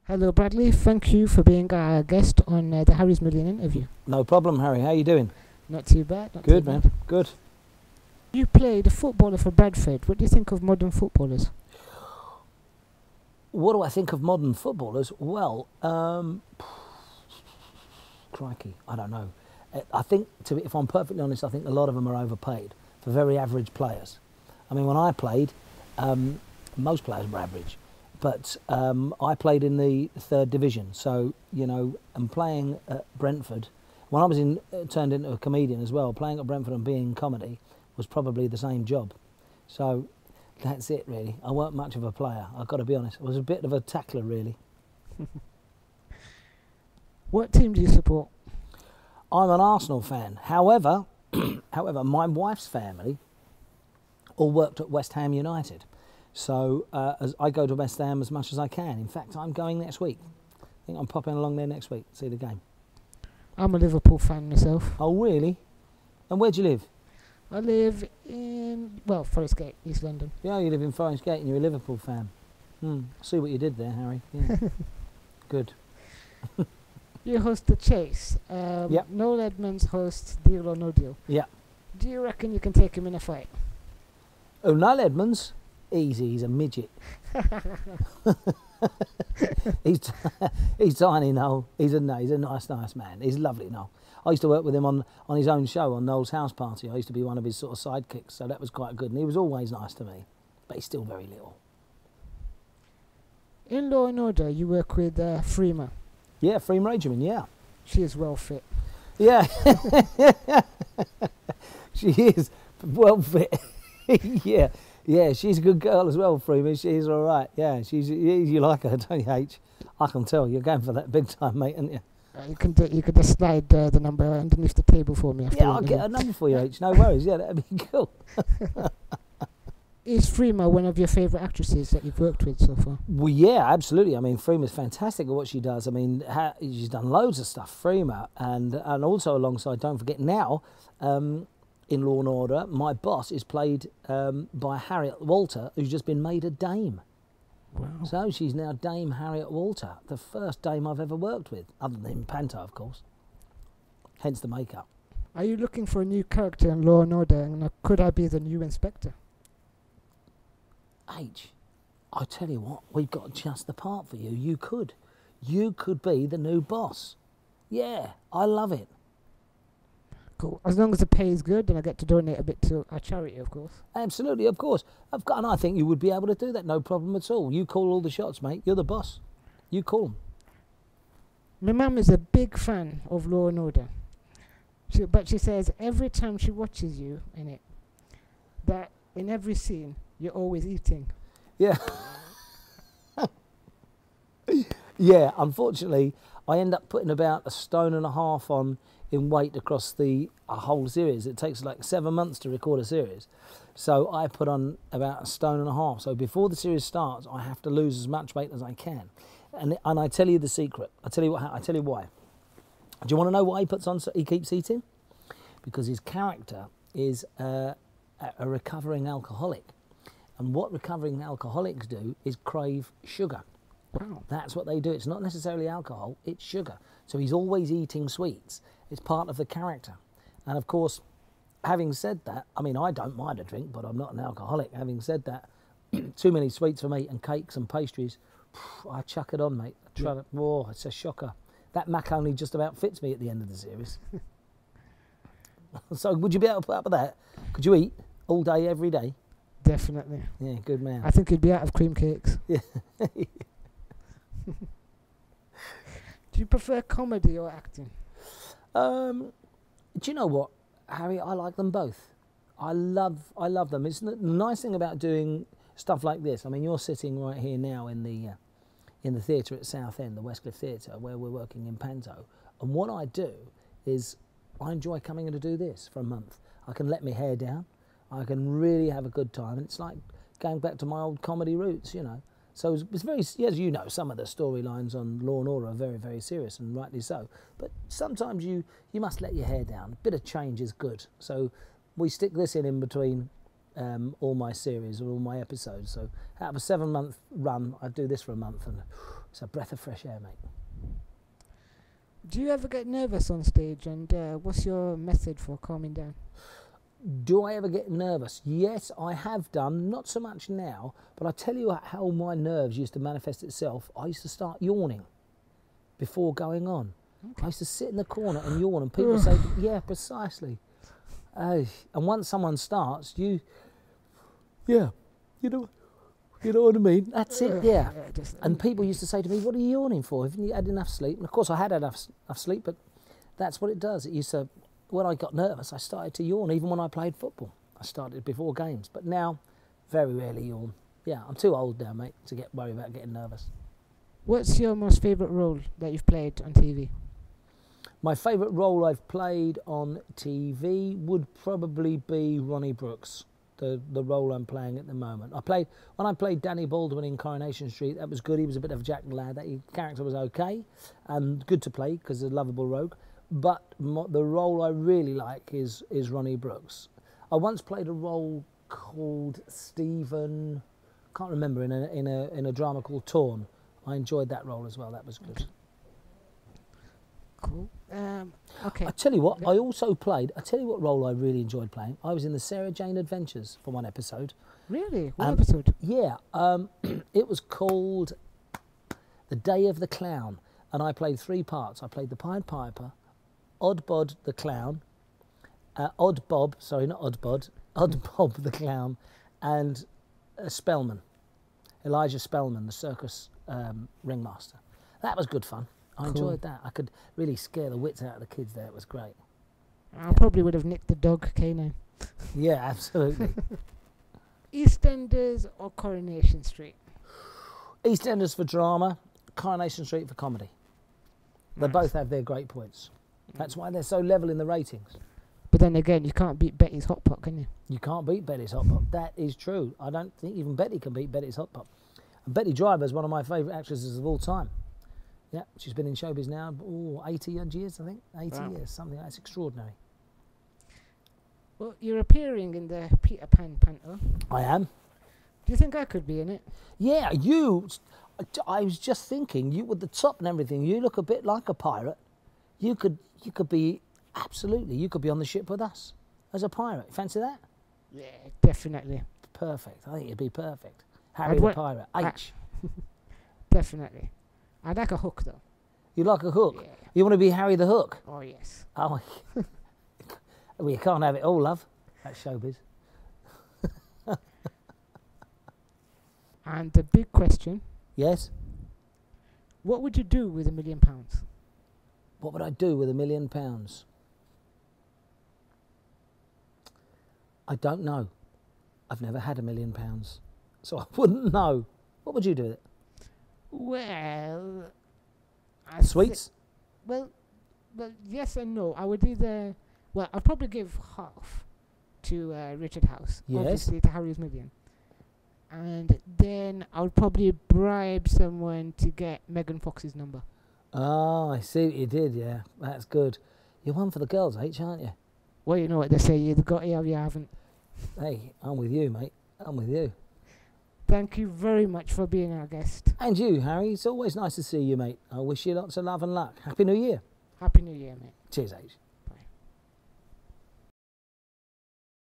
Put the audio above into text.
Hello, Bradley. Thank you for being our guest on the Harry's Million interview. No problem, Harry. How you doing? Not too bad. Not Good, too man. bad. Good. You played a footballer for Bradford. What do you think of modern footballers? What do I think of modern footballers? Well, crikey, I don't know. I think, if I'm perfectly honest, I think a lot of them are overpaid for very average players. I mean, when I played, most players were average, but I played in the third division. So, you know, and playing at Brentford, when I was turned into a comedian as well, playing at Brentford and being in comedy was probably the same job. So that's it, really. I weren't much of a player, I've got to be honest. I was a bit of a tackler, really. What team do you support? I'm an Arsenal fan. However, my wife's family all worked at West Ham United. So as I go to West Ham as much as I can. In fact, I'm going next week. I think I'm popping along there next week to see the game. I'm a Liverpool fan myself. Oh, really? And where do you live? I live in, Forest Gate, East London. Yeah, you live in Forest Gate and you're a Liverpool fan. I see what you did there, Harry. Yeah. Good. You host The Chase. Yep. Noel Edmonds hosts Deal or No Deal. Yeah. Do you reckon you can take him in a fight? Oh, Noel Edmonds? Easy, he's a midget. he's tiny, Noel. He's a nice man. He's lovely, Noel. I used to work with him on his own show, on Noel's House Party. I used to be one of his sort of sidekicks, so that was quite good. And he was always nice to me, but he's still very little. In Law and Order, you work with Freema. Yeah, Freema Regimen, yeah. She is well fit. Yeah. She is well fit. Yeah. Yeah, she's a good girl as well, Freema. She's all right. Yeah, you like her, don't you, H? I can tell. You're going for that big time, mate, aren't you? You can just slide the number underneath the table for me. Yeah, I'll get a number for you, H. No worries. Yeah, that'd be cool. Is Freema one of your favourite actresses that you've worked with so far? Well, yeah, absolutely. I mean, Freema's fantastic at what she does. I mean, she's done loads of stuff, Freema, and also alongside, don't forget now, in Law and Order, my boss is played by Harriet Walter, who's just been made a dame. Wow. So she's now Dame Harriet Walter, the first dame I've ever worked with, other than Panto, of course. Hence the makeup. Are you looking for a new character in Law and Order, and could I be the new inspector? H, I tell you what, we've got just the part for you. You could be the new boss. Yeah, I love it. Cool. As long as the pay is good, then I get to donate a bit to a charity, of course. Absolutely, of course. And I think you would be able to do that, no problem at all. You call all the shots, mate. You're the boss. You call them. My mum is a big fan of Law and Order. But she says every time she watches you in it, that in every scene, you're always eating. Yeah. Yeah, unfortunately, I end up putting about 1.5 stone on in weight across a whole series. It takes like 7 months to record a series. So I put on about 1.5 stone. So before the series starts, I have to lose as much weight as I can. And I tell you the secret. I tell you why. Do you want to know why he keeps eating? Because his character is a recovering alcoholic. And what recovering alcoholics do is crave sugar. Wow. That's what they do. It's not necessarily alcohol, it's sugar. So he's always eating sweets. It's part of the character. And of course, having said that, I mean, I don't mind a drink, but I'm not an alcoholic. Having said that, too many sweets for me and cakes and pastries, I chuck it on, mate. Oh, it's a shocker. That macaroni just about fits me at the end of the series. So would you be able to put up with that? Could you eat all day, every day? Definitely. Yeah, good man. I think you'd be out of cream cakes. Yeah. Do you prefer comedy or acting? Do you know what, Harry? I like them both. I love them. It's the nice thing about doing stuff like this. I mean, you're sitting right here now in the theatre at Southend, the Westcliff Theatre, where we're working in Panto. And what I do is I enjoy coming in to do this for a month. I can let my hair down. I can really have a good time. And it's like going back to my old comedy roots, you know. So it's very, as you know, some of the storylines on Law and Order are very, very serious, and rightly so. But sometimes you must let your hair down. A bit of change is good. So we stick this in between all my series or all my episodes. So out of a 7-month run, I do this for a month, and it's a breath of fresh air, mate. Do you ever get nervous on stage, and what's your method for calming down? Do I ever get nervous? Yes, I have done. Not so much now, but I tell you how my nerves used to manifest itself. I used to start yawning before going on. Okay. I used to sit in the corner and yawn, and people say, yeah, precisely. And once someone starts, you know what I mean? That's it, yeah. And people used to say to me, what are you yawning for? Haven't you had enough sleep? And of course I had enough sleep, but that's what it does. It used to, when I got nervous, I started to yawn, even when I played football. I started before games, but now, very rarely yawn. Yeah, I'm too old now, mate, to get worried about getting nervous. What's your most favourite role that you've played on TV? My favourite role I've played on TV would probably be Ronnie Brooks, the role I'm playing at the moment. When I played Danny Baldwin in Coronation Street, that was good. He was a bit of a jack lad. That character was okay and good to play because he's a lovable rogue. But the role I really like is Ronnie Brooks. I once played a role called Stephen, can't remember, in a drama called Torn. I enjoyed that role as well. That was good. Cool. Okay. I tell you what, I tell you what role I really enjoyed playing. I was in the Sarah Jane Adventures for one episode. Really? What episode? Yeah. It was called The Day of the Clown, and I played 3 parts. I played the Pied Piper, Odd Bod the Clown, Odd Bob the Clown, and Spellman, Elijah Spellman, the circus ringmaster. That was good fun. I enjoyed that. I could really scare the wits out of the kids there. It was great. I probably would have nicked the dog canine. Yeah, absolutely. EastEnders or Coronation Street? EastEnders for drama, Coronation Street for comedy. They both have their great points. That's why they're so level in the ratings. But then again, you can't beat Betty's Hot Pot, can you? You can't beat Betty's Hot Pot. That is true. I don't think even Betty can beat Betty's Hot Pot. And Betty Driver is one of my favourite actresses of all time. Yeah, she's been in showbiz now 80 odd years, I think. 80 years, something like that. It's extraordinary. Well, you're appearing in the Peter Pan panto. I am. Do you think I could be in it? Yeah, I was just thinking, you with the top and everything, you look a bit like a pirate. You could be, absolutely, you could be on the ship with us as a pirate. Fancy that? Yeah, definitely. Perfect. I think you'd be perfect. Harry the Pirate. H. Definitely. I'd like a hook, though. You like a hook? Yeah. You want to be Harry the Hook? Oh, yes. Oh, well, you can't have it all, love. That's showbiz. And the big question. Yes? What would you do with £1 million? What would I do with £1 million? I don't know. I've never had £1 million, so I wouldn't know. What would you do with it? Well, Sweets? Well, yes and no. I would either. Well, I'd probably give half to Richard House. Yes. Obviously to Harry's million. And then I would probably bribe someone to get Megan Fox's number. Oh, I see what you did, yeah. That's good. You're one for the girls, H, aren't you? Well, you know what they say, you either got it or you haven't. Hey, I'm with you, mate. I'm with you. Thank you very much for being our guest. And you, Harry. It's always nice to see you, mate. I wish you lots of love and luck. Happy New Year. Happy New Year, mate. Cheers, H.